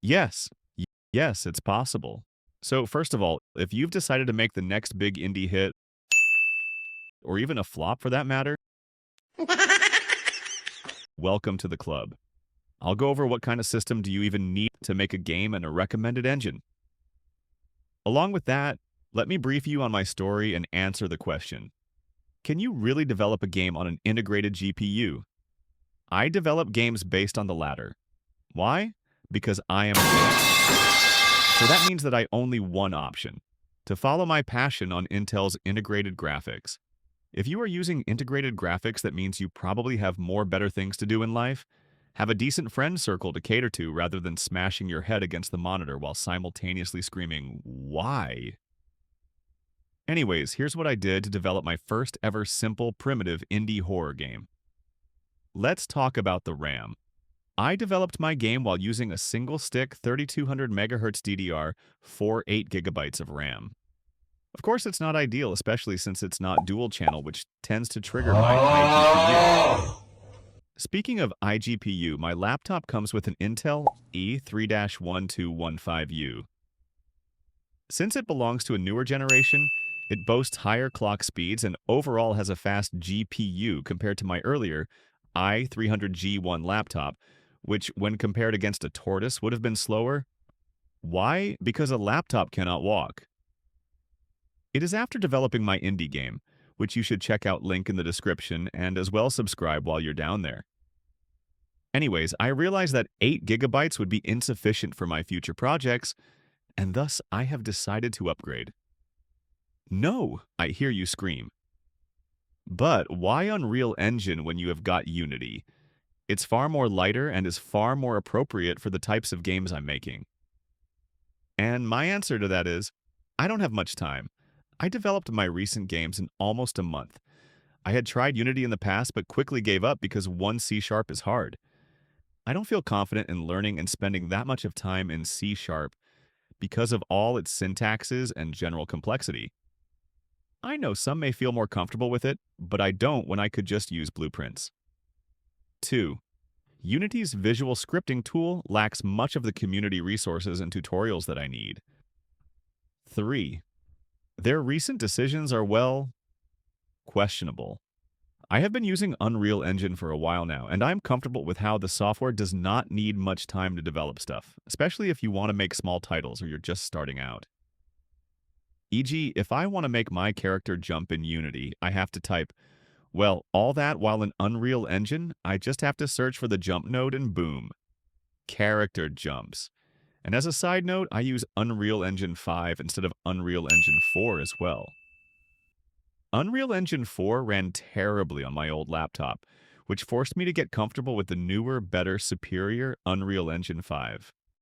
Yes, yes, it's possible. So, first of all, if you've decided to make the next big indie hit, or even a flop for that matter, welcome to the club. I'll go over what kind of system do you even need to make a game and a recommended engine. Along with that, let me brief you on my story and answer the question. Can you really develop a game on an integrated GPU? I develop games based on the latter. Why? Because I am a gamer. So that means that I only one option, to follow my passion on Intel's integrated graphics. If you are using integrated graphics, that means you probably have more better things to do in life. Have a decent friend circle to cater to rather than smashing your head against the monitor while simultaneously screaming, "Why?" Anyways, here's what I did to develop my first ever simple, primitive indie horror game. Let's talk about the RAM. I developed my game while using a single stick 3200 MHz DDR for 8 gigabytes of RAM. Of course, it's not ideal, especially since it's not dual channel, which tends to trigger my iGPU. Speaking of iGPU, my laptop comes with an Intel E3-1215U. Since it belongs to a newer generation, it boasts higher clock speeds and overall has a fast GPU compared to my earlier i300G1 laptop, which, when compared against a tortoise, would have been slower. Why? Because a laptop cannot walk. It is after developing my indie game, which you should check out, link in the description, and as well subscribe while you're down there. Anyways, I realized that 8 gigabytes would be insufficient for my future projects, and thus I have decided to upgrade. No, I hear you scream. But why Unreal Engine when you have got Unity? It's far more lighter and is far more appropriate for the types of games I'm making. And my answer to that is, I don't have much time. I developed my recent games in almost a month. I had tried Unity in the past but quickly gave up because one C# is hard. I don't feel confident in learning and spending that much of time in C# because of all its syntaxes and general complexity. I know some may feel more comfortable with it, but I don't when I could just use blueprints. 2. Unity's visual scripting tool lacks much of the community resources and tutorials that I need. 3. Their recent decisions are, well, questionable. I have been using Unreal Engine for a while now, and I'm comfortable with how the software does not need much time to develop stuff, especially if you want to make small titles or you're just starting out. E.g., if I want to make my character jump in Unity, I have to type, well, all that while in Unreal Engine, I just have to search for the jump node and boom. Character jumps. And as a side note, I use Unreal Engine 5 instead of Unreal Engine 4 as well. Unreal Engine 4 ran terribly on my old laptop, which forced me to get comfortable with the newer, better, superior Unreal Engine 5.